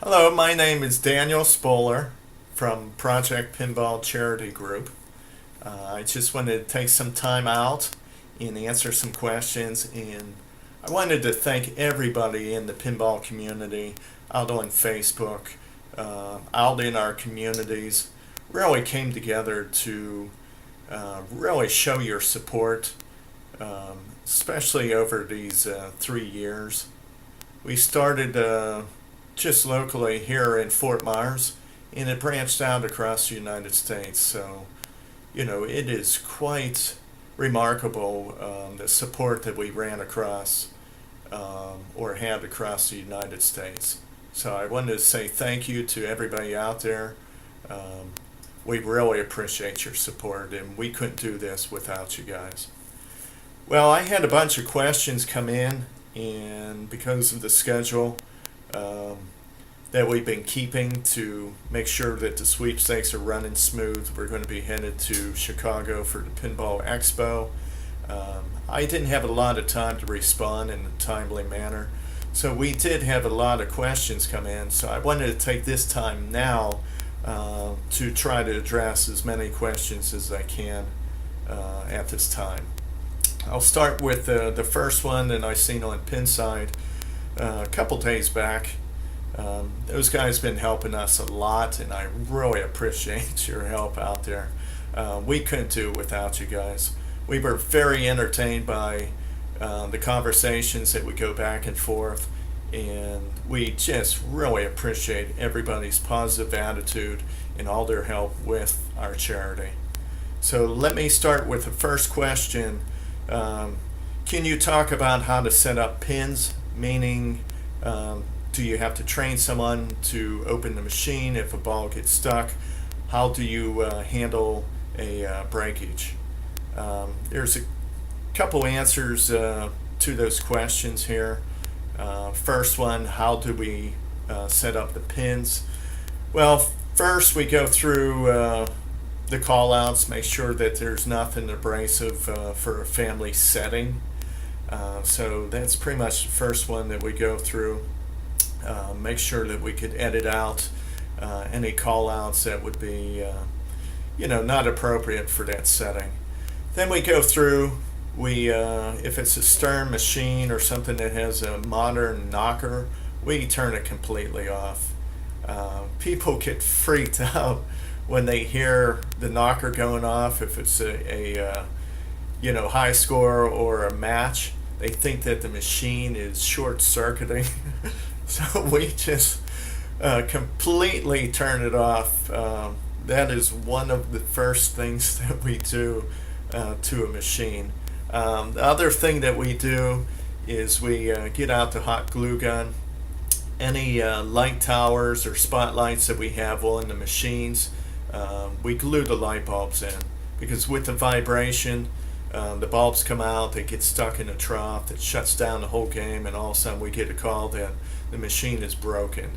Hello, my name is Daniel Spoler from Project Pinball Charity Group. I just wanted to take some time out and answer some questions, and I wanted to thank everybody in the pinball community out on Facebook, out in our communities, really came together to really show your support, especially over these 3 years. We started just locally here in Fort Myers, and it branched out across the United States. So, it is quite remarkable the support that we ran across or had across the United States. So I wanted to say thank you to everybody out there. Um, we really appreciate your support, and we couldn't do this without you guys. Well, I had a bunch of questions come in, and because of the schedule um, that we've been keeping to make sure that the sweepstakes are running smooth, we're going to be headed to Chicago for the Pinball Expo. I didn't have a lot of time to respond in a timely manner, so we did have a lot of questions come in. So I wanted to take this time now to try to address as many questions as I can at this time. I'll start with the first one that I seen on Pinside a couple days back. Those guys been helping us a lot, and I really appreciate your help out there. We couldn't do it without you guys. We were very entertained by the conversations that we go back and forth, and we just really appreciate everybody's positive attitude and all their help with our charity. So let me start with the first question. Can you talk about how to set up pins? Meaning, do you have to train someone to open the machine if a ball gets stuck? How do you handle a breakage? There's a couple answers to those questions here. First one, how do we set up the pins? Well, first we go through the call outs, make sure that there's nothing abrasive for a family setting. So that's pretty much the first one that we go through. Make sure that we could edit out any call outs that would be not appropriate for that setting. Then we go through, if it's a Stern machine or something that has a modern knocker, we turn it completely off. People get freaked out when they hear the knocker going off. If it's a high score or a match, they think that the machine is short circuiting. So we just completely turn it off. That is one of the first things that we do to a machine. The other thing that we do is we get out the hot glue gun. Any light towers or spotlights that we have on the machines, we glue the light bulbs in, because with the vibration, the bulbs come out, they get stuck in a trough that shuts down the whole game, and all of a sudden we get a call that the machine is broken.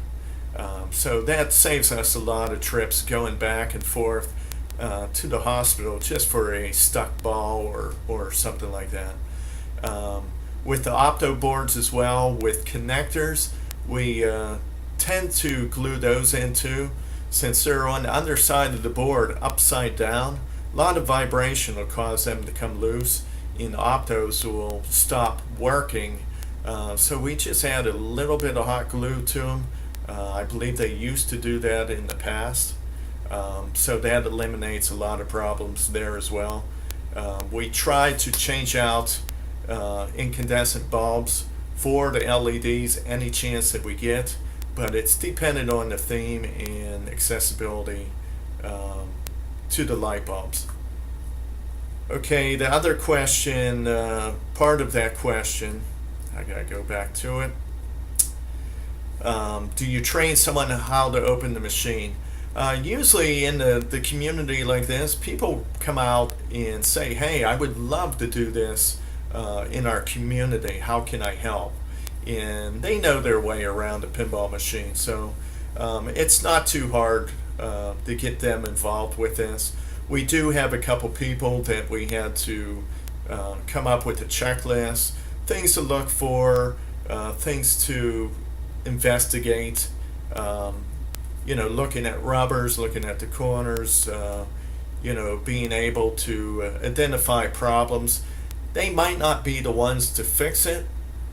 So that saves us a lot of trips going back and forth to the hospital just for a stuck ball or something like that. With the opto boards as well, with connectors, we tend to glue those in too, since they're on the underside of the board upside down. A lot of vibration will cause them to come loose, and optos will stop working. So we just add a little bit of hot glue to them. I believe they used to do that in the past. So that eliminates a lot of problems there as well. We try to change out incandescent bulbs for the LEDs any chance that we get, but it's dependent on the theme and accessibility to the light bulbs. Okay, the other question, part of that question, I gotta go back to it. Do you train someone how to open the machine? Usually in the community like this, people come out and say, hey, I would love to do this in our community. How can I help? And they know their way around a pinball machine. So it's not too hard to get them involved with this. We do have a couple people that we had to come up with a checklist, things to look for, things to investigate, Um, looking at rubbers, looking at the corners, being able to identify problems. They might not be the ones to fix it,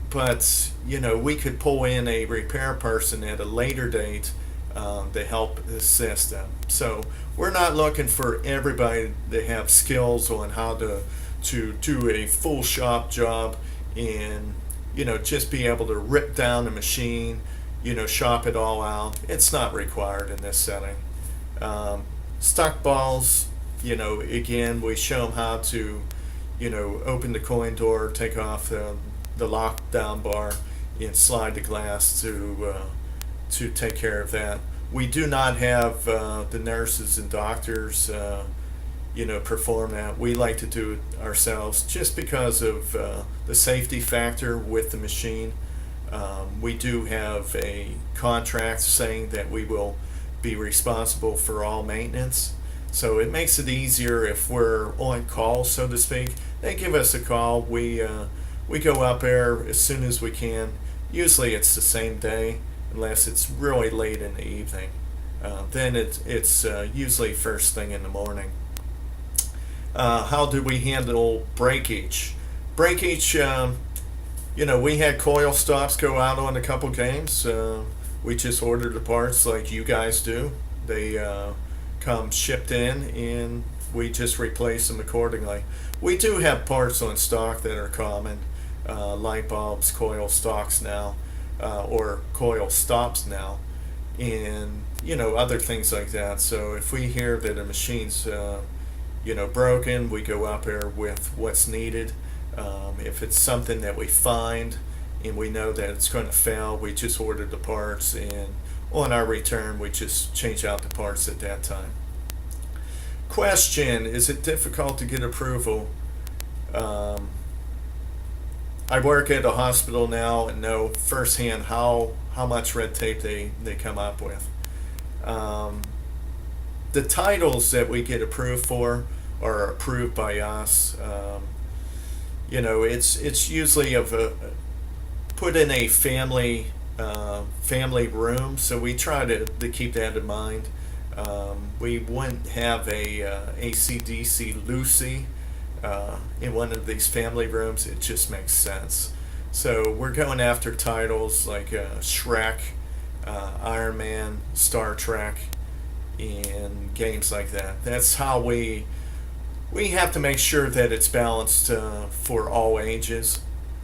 but we could pull in a repair person at a later date to help assist them. So we're not looking for everybody to have skills on how to do a full shop job and just be able to rip down the machine, shop it all out. It's not required in this setting. Stuck balls, again, we show them how to, open the coin door, take off the lockdown bar, and slide the glass to take care of that. We do not have the nurses and doctors, perform that. We like to do it ourselves just because of the safety factor with the machine. We do have a contract saying that we will be responsible for all maintenance. So it makes it easier if we're on call, so to speak. They give us a call. We go up there as soon as we can. Usually it's the same day, unless it's really late in the evening. Then it's usually first thing in the morning. How do we handle breakage? Breakage, we had coil stops go out on a couple games. We just ordered the parts like you guys do. They come shipped in, and we just replace them accordingly. We do have parts on stock that are common, light bulbs, coil stocks now, or coil stops now, and other things like that. So if we hear that a machine's broken, we go up there with what's needed. If it's something that we find and we know that it's going to fail, we just order the parts, and on our return we just change out the parts at that time. Question: is it difficult to get approval? I work at a hospital now and know firsthand how much red tape they come up with. The titles that we get approved for are approved by us. It's usually put in a family room, so we try to keep that in mind. We wouldn't have a ACDC Lucy in one of these family rooms. It just makes sense. So we're going after titles like Shrek, Iron Man, Star Trek, and games like that. That's how we have to make sure that it's balanced for all ages,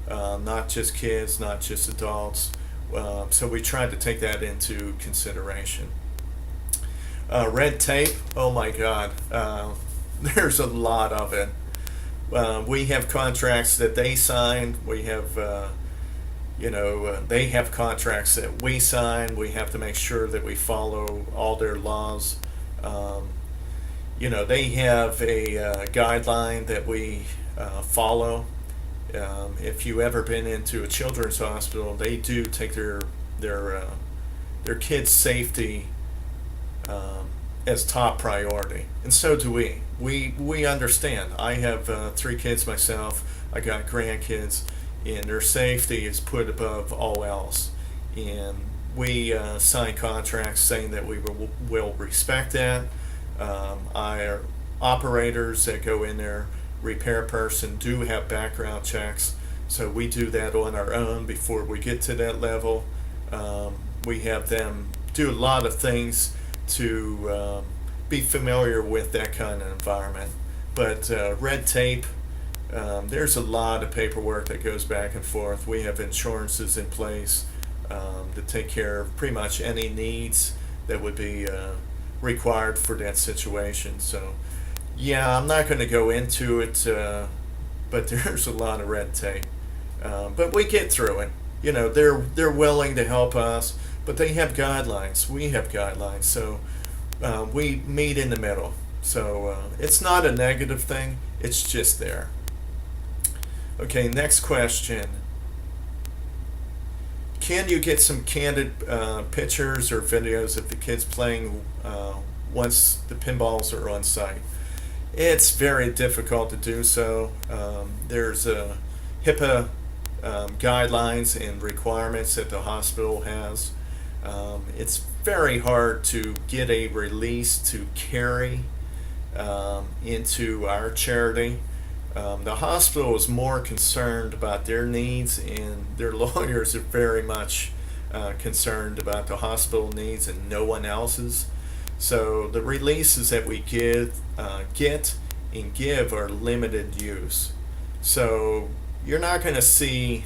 not just kids, not just adults. So we tried to take that into consideration. Red tape, oh my God, there's a lot of it. We have contracts that they signed. We have, they have contracts that we sign. We have to make sure that we follow all their laws. They have a guideline that we follow. If you ever been into a children's hospital, they do take their kids' safety as top priority, and so do we. We understand. I have 3 kids myself. I got grandkids, and their safety is put above all else. And we sign contracts saying that we will respect that. Our operators that go in there, repair person, do have background checks, so we do that on our own before we get to that level. We have them do a lot of things to be familiar with that kind of environment. But red tape, there's a lot of paperwork that goes back and forth. We have insurances in place to take care of pretty much any needs that would be required for that situation. So yeah, I'm not going to go into it, but there's a lot of red tape. But we get through it. They're willing to help us, but they have guidelines. We have guidelines, so we meet in the middle. So it's not a negative thing. It's just there. Okay, next question. Can you get some candid pictures or videos of the kids playing once the pinballs are on site? It's very difficult to do so. There's HIPAA guidelines and requirements that the hospital has. It's very hard to get a release to carry into our charity. The hospital is more concerned about their needs, and their lawyers are very much concerned about the hospital needs and no one else's. So the releases that we get and give are limited use. So you're not going to see,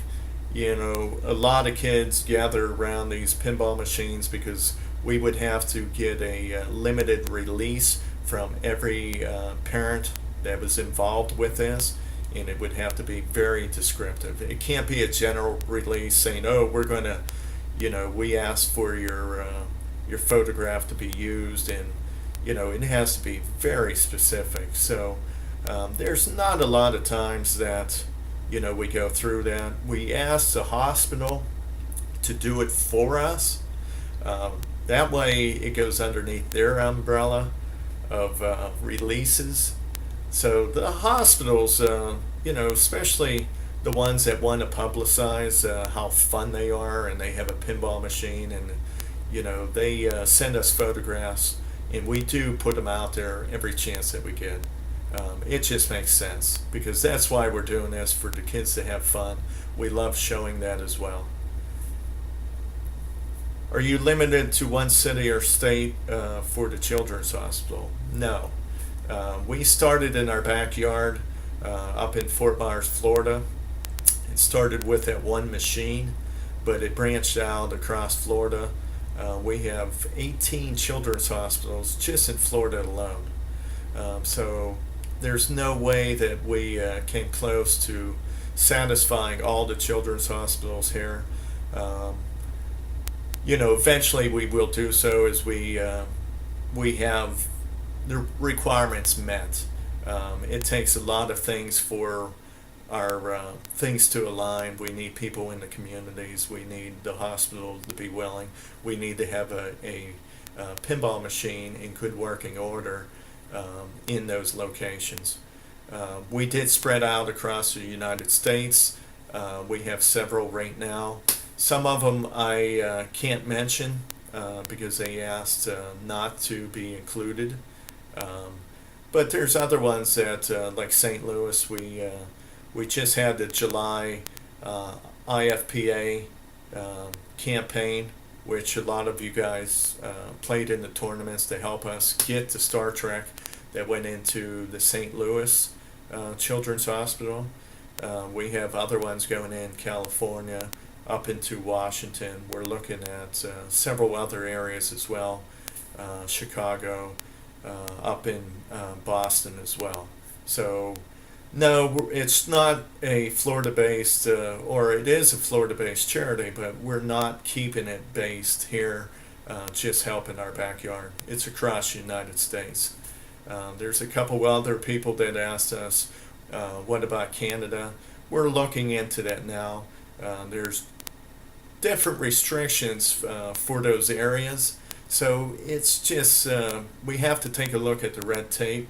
a lot of kids gather around these pinball machines because we would have to get a limited release from every parent that was involved with this, and it would have to be very descriptive. It can't be a general release saying, "Oh, we're going to, we asked for your photograph to be used," and it has to be very specific. So there's not a lot of times that we go through that. We ask the hospital to do it for us. That way it goes underneath their umbrella of releases. So the hospitals, especially the ones that want to publicize how fun they are, and they have a pinball machine, and they send us photographs, and we do put them out there every chance that we get. It just makes sense because that's why we're doing this, for the kids to have fun. We love showing that as well. Are you limited to one city or state for the children's hospital? No. We started in our backyard up in Fort Myers, Florida. It started with that one machine, but it branched out across Florida. We have 18 children's hospitals just in Florida alone. So there's no way that we came close to satisfying all the children's hospitals here. Eventually we will do so as we have the requirements met. It takes a lot of things for our things to align. We need people in the communities. We need the hospital to be willing. We need to have a pinball machine in good working order in those locations. We did spread out across the United States. We have several right now. Some of them I can't mention because they asked not to be included. But there's other ones that, like St. Louis, we just had the July IFPA campaign, which a lot of you guys played in the tournaments to help us get the Star Trek that went into the St. Louis Children's Hospital. We have other ones going in California, up into Washington. We're looking at several other areas as well, Chicago, up in Boston as well. So no, it's not a Florida-based, or it is a Florida-based charity, but we're not keeping it based here, just helping our backyard. It's across the United States. There's a couple other people that asked us, what about Canada? We're looking into that now. There's different restrictions for those areas. So it's just, we have to take a look at the red tape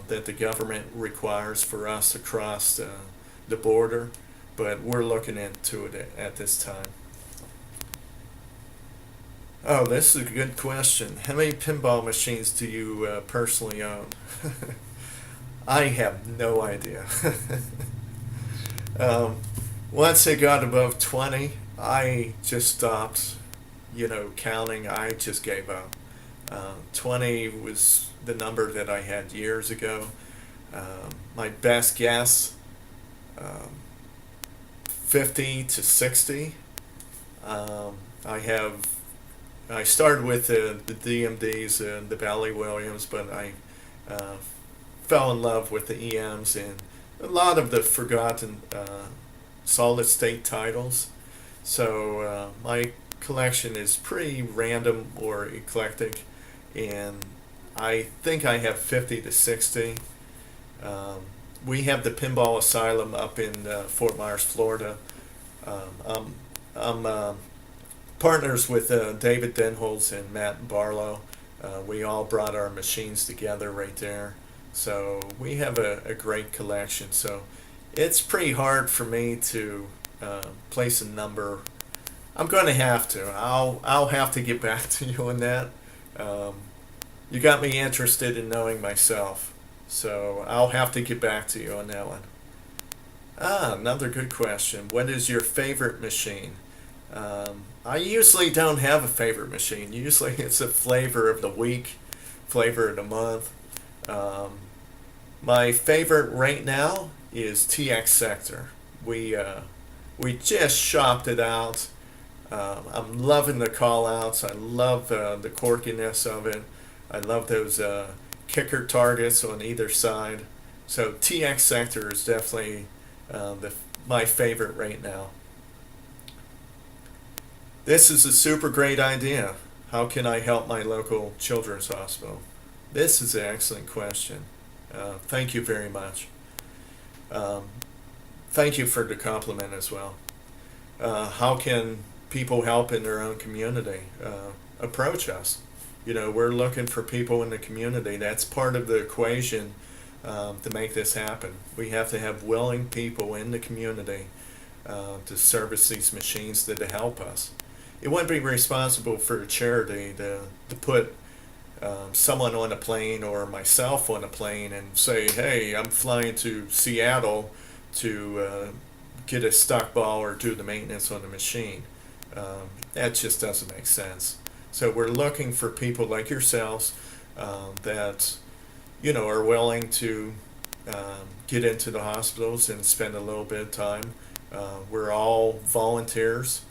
that the government requires for us across the border, but we're looking into it at this time. Oh, this is a good question. How many pinball machines do you personally own? I have no idea. Once it got above 20, I just stopped, counting. I just gave up. 20 was the number that I had years ago. My best guess, 50 to 60. I started with the DMDs and the Bally Williams, but I fell in love with the EMs and a lot of the forgotten solid state titles. So my collection is pretty random or eclectic, and I think I have 50 to 60. We have the Pinball Asylum up in Fort Myers, Florida. I'm partners with David Denholz and Matt Barlow. We all brought our machines together right there. So we have a great collection. So it's pretty hard for me to place a number I'm going to have to. I'll have to get back to you on that. Um, you got me interested in knowing myself, so I'll have to get back to you on that one. Another good question. What is your favorite machine? I usually don't have a favorite machine. Usually it's a flavor of the week, flavor of the month. Um, my favorite right now is TX Sector. We just shopped it out. I'm loving the call outs. I love the quirkiness of it. I love those kicker targets on either side. So TX Sector is definitely my favorite right now. This is a super great idea. How can I help my local children's hospital? This is an excellent question. Thank you very much. Um, Thank you for the compliment as well. How can people help in their own community? Approach us. We're looking for people in the community. That's part of the equation to make this happen. We have to have willing people in the community to service these machines to help us. It wouldn't be responsible for a charity to put someone on a plane or myself on a plane and say, hey, I'm flying to Seattle to get a stock ball or do the maintenance on the machine. That just doesn't make sense. So we're looking for people like yourselves that are willing to get into the hospitals and spend a little bit of time. We're all volunteers.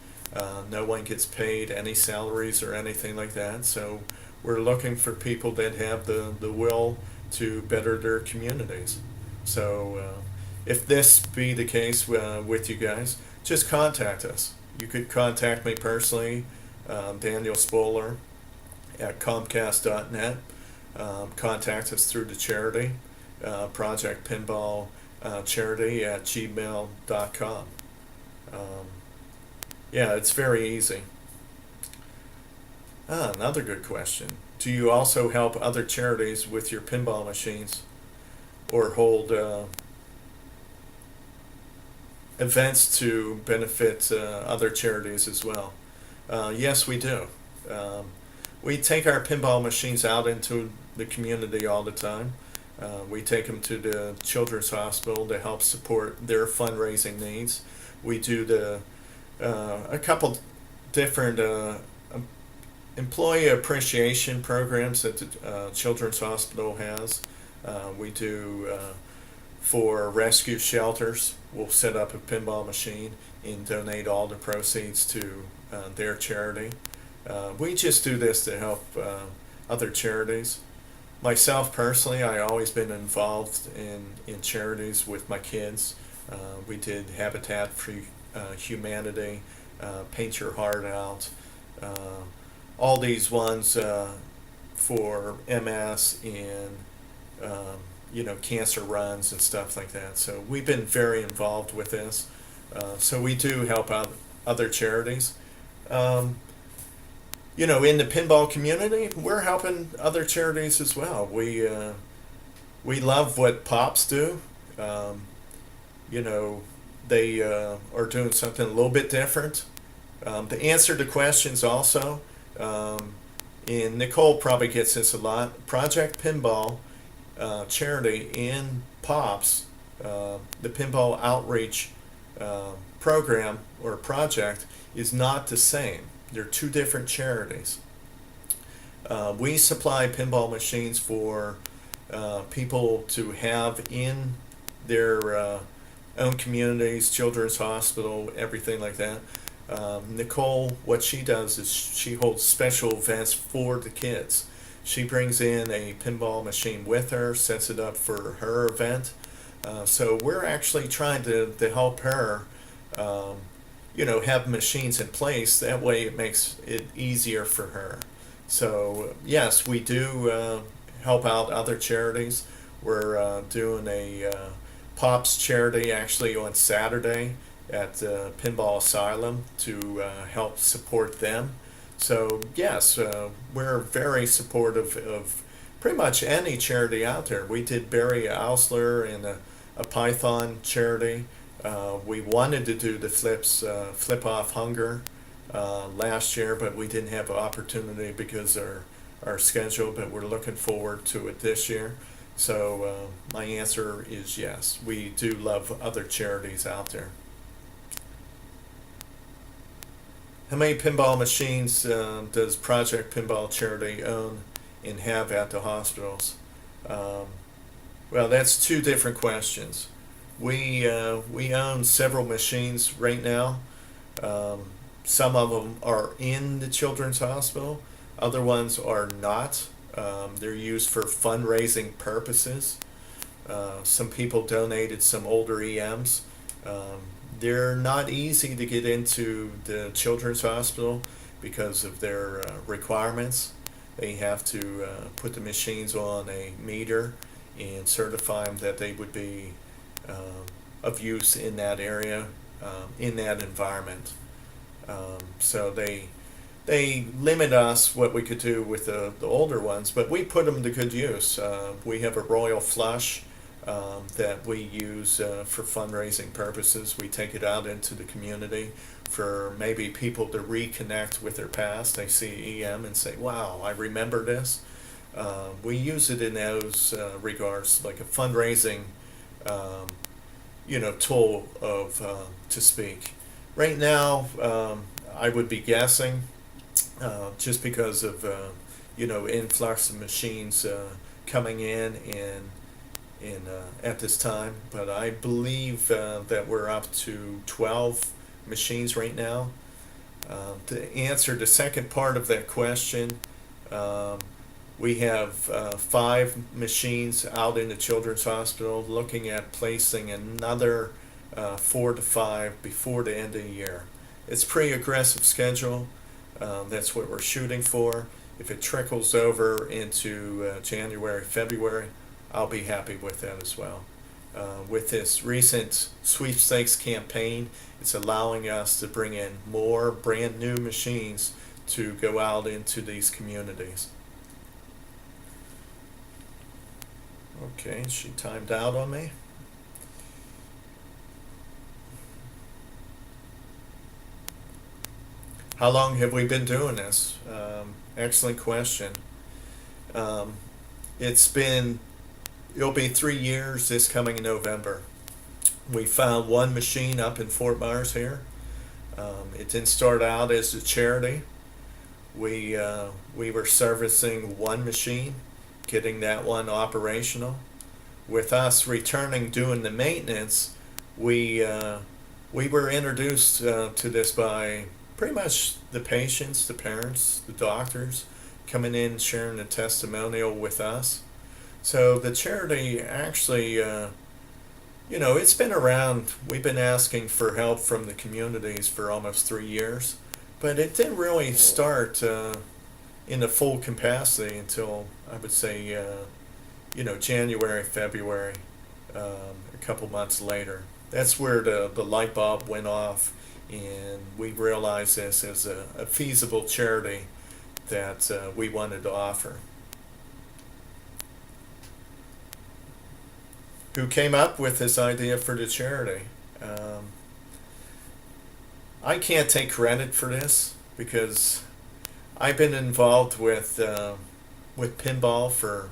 No one gets paid any salaries or anything like that. So we're looking for people that have the will to better their communities. So if this be the case with you guys, just contact us. You could contact me personally, Daniel Spoler at Comcast.net. Contact us through the charity, Project Pinball Charity at gmail.com. Yeah, it's very easy. Another good question. Do you also help other charities with your pinball machines or hold events to benefit other charities as well? Yes, we do. We take our pinball machines out into the community all the time. We take them to the Children's Hospital to help support their fundraising needs. We do a couple different employee appreciation programs that the Children's Hospital has. We do for rescue shelters. We'll set up a pinball machine and donate all the proceeds to their charity. We just do this to help other charities. Myself personally, I always been involved in charities with my kids. We did Habitat for Humanity, Paint Your Heart Out, all these ones for MS and cancer runs and stuff like that. So we've been very involved with this. So we do help out other charities. In the pinball community, we're helping other charities as well. We love what Pops do. They are doing something a little bit different. To answer the questions also, and Nicole probably gets this a lot, Project Pinball Charity and Pops, the Pinball Outreach program or project is not the same. They're two different charities. We supply pinball machines for people to have in their own communities, Children's Hospital, everything like that. Nicole, what she does is she holds special events for the kids. She brings in a pinball machine with her, sets it up for her event. So we're actually trying to help her have machines in place. That way it makes it easier for her. So yes, we do help out other charities. We're doing a Pops charity actually on Saturday at Pinball Asylum to help support them. So yes, we're very supportive of pretty much any charity out there. We did Barry Ausler and a Python charity. We wanted to do the Flip Off Hunger last year, but we didn't have an opportunity because our schedule, but we're looking forward to it this year. So my answer is yes. We do love other charities out there. How many pinball machines does Project Pinball Charity own and have at the hospitals? Um, well, that's two different questions. We own several machines right now. Um, some of them are in the children's hospital. Other ones are not. They're used for fundraising purposes. Some people donated some older EMs. Um, they're not easy to get into the children's hospital because of their requirements. They have to put the machines on a meter and certify them that they would be of use in that area, in that environment. So they limit us what we could do with the older ones, but we put them to good use. We have a royal flush that we use for fundraising purposes. We take it out into the community for maybe people to reconnect with their past. They see EM and say, wow, I remember this. We use it in those regards, like a fundraising um, tool to speak. Right now, I would be guessing, just because of influx of machines coming in and at this time. But I believe that we're up to 12 machines right now. To answer the second part of that question, um, we have 5 machines out in the children's hospital, looking at placing another 4 to 5 before the end of the year. It's a pretty aggressive schedule. That's what we're shooting for. If it trickles over into January, February, I'll be happy with that as well. With this recent sweepstakes campaign, it's allowing us to bring in more brand new machines to go out into these communities. Okay, she timed out on me. How long have we been doing this? Excellent question. Um, it's been, it'll be 3 years this coming November. We found one machine up in Fort Myers here. It didn't start out as a charity. We were servicing one machine, getting that one operational. With us returning doing the maintenance, we were introduced to this by pretty much the patients, the parents, the doctors coming in sharing a testimonial with us. So the charity actually, it's been around. We've been asking for help from the communities for almost 3 years, but it didn't really start in a full capacity until I would say, January, February, a couple months later. That's where the light bulb went off, and we realized this as a feasible charity that we wanted to offer. Who came up with this idea for the charity? I can't take credit for this because I've been involved with pinball for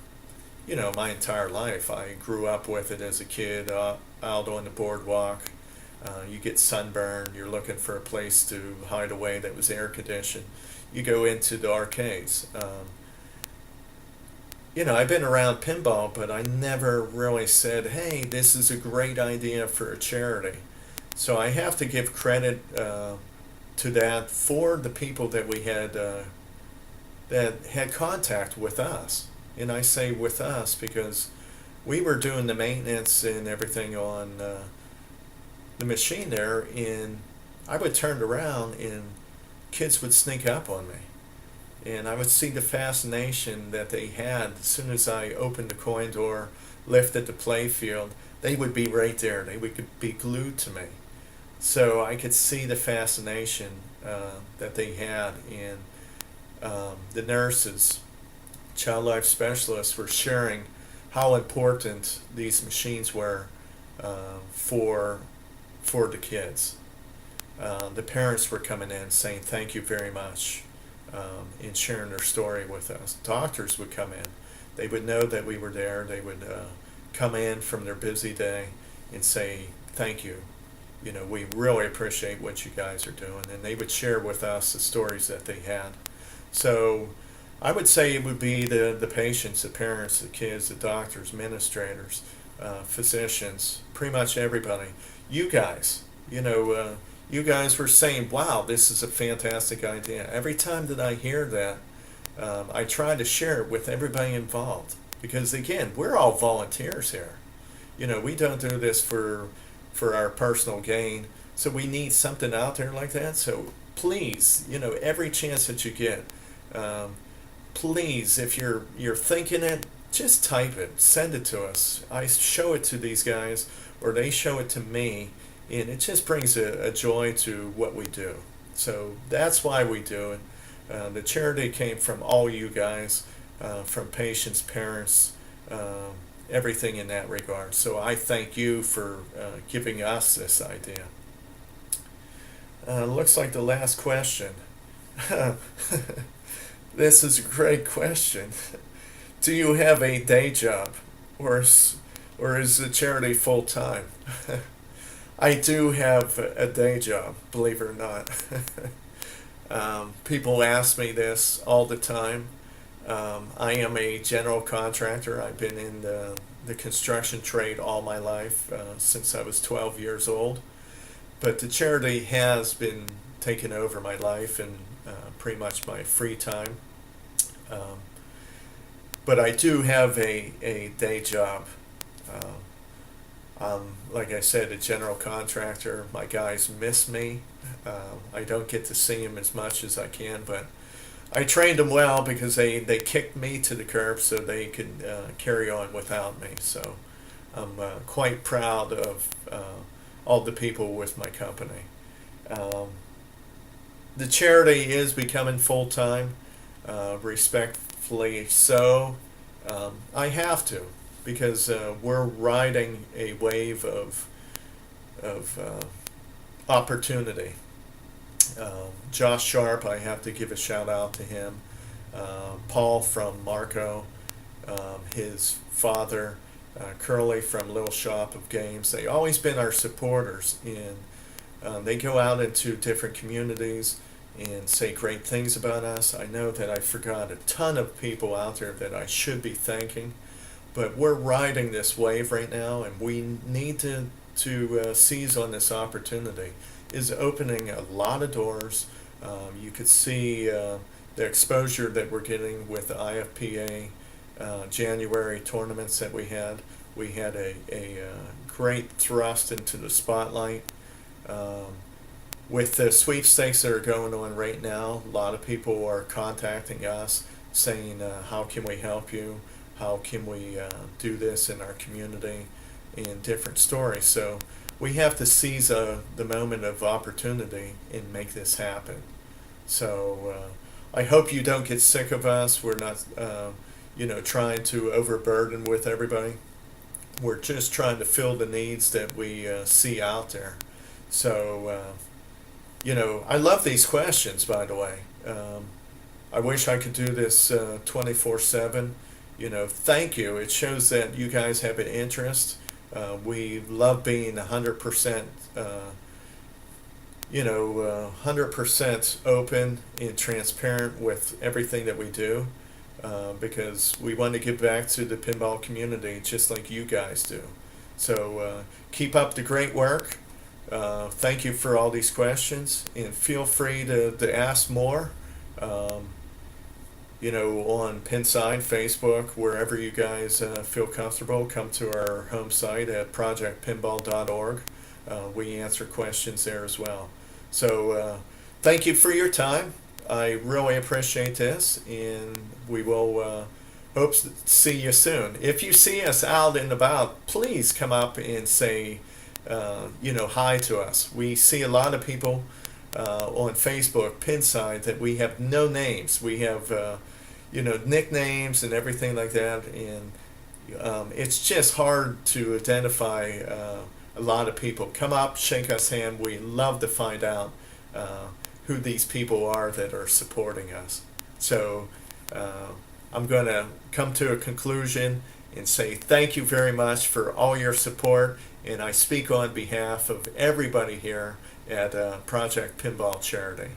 my entire life. I grew up with it as a kid, out on the boardwalk. You get sunburned, you're looking for a place to hide away that was air conditioned. You go into the arcades. I've been around pinball, but I never really said, hey, this is a great idea for a charity. So I have to give credit to that for the people that we had that had contact with us. And I say with us because we were doing the maintenance and everything on the machine there, and I would turn around and kids would sneak up on me. And I would see the fascination that they had as soon as I opened the coin door, lifted the play field. They would be right there. They would be glued to me. So I could see the fascination that they had. And the nurses, child life specialists were sharing how important these machines were for the kids. the parents were coming in saying thank you very much, and sharing their story with us. Doctors would come in. They would know that we were there. They would come in from their busy day and say thank you. We really appreciate what you guys are doing. And they would share with us the stories that they had. So I would say it would be the patients, the parents, the kids, the doctors, administrators, physicians, pretty much everybody. You guys, you guys were saying, wow, this is a fantastic idea. Every time that I hear that, I try to share it with everybody involved. Because again, we're all volunteers here. We don't do this for our personal gain. So we need something out there like that. So please, every chance that you get, please, if you're thinking it, just type it, send it to us. I show it to these guys, or they show it to me, and it just brings a joy to what we do. So that's why we do it. The charity came from all you guys, from patients, parents, everything in that regard. So I thank you for giving us this idea. Looks like the last question. This is a great question. Do you have a day job, or is the charity full time? I do have a day job, believe it or not. People ask me this all the time. I am a general contractor. I've been in the construction trade all my life, since I was 12 years old. But the charity has been taking over my life and pretty much my free time. But I do have a day job. Like I said, a general contractor. My guys miss me. I don't get to see them as much as I can, but I trained them well because they kicked me to the curb so they could carry on without me. So I'm quite proud of all the people with my company. The charity is becoming full-time, respectfully so. I have to, because we're riding a wave of opportunity. Josh Sharp, I have to give a shout out to him. Paul from Marco, his father, Curly from Little Shop of Games. They always been our supporters, and they go out into different communities and say great things about us. I know that I forgot a ton of people out there that I should be thanking, but we're riding this wave right now, and we need to seize on this opportunity. Is opening a lot of doors. You could see the exposure that we're getting with the IFPA January tournaments that we had. We had a great thrust into the spotlight. With the sweepstakes that are going on right now, a lot of people are contacting us saying, how can we help you? How can we do this in our community? And different stories. So we have to seize the moment of opportunity and make this happen. So I hope you don't get sick of us. We're not, trying to overburden with everybody. We're just trying to fill the needs that we see out there. So, I love these questions, by the way. I wish I could do this 24/7. Thank you. It shows that you guys have an interest. We love being 100%, 100% open and transparent with everything that we do, because we want to give back to the pinball community just like you guys do. So keep up the great work. Thank you for all these questions, and feel free to ask more. On Pinside, Facebook, wherever you guys feel comfortable, come to our home site at projectpinball.org. We answer questions there as well. So thank you for your time. I really appreciate this, and we will hope to see you soon. If you see us out and about, please come up and say, hi to us. We see a lot of people on Facebook, Pinside, that we have no names. We have nicknames and everything like that, and it's just hard to identify a lot of people come up, shake us hand. We love to find out who these people are that are supporting us. So I'm going to come to a conclusion and say thank you very much for all your support, and I speak on behalf of everybody here at Project Pinball Charity.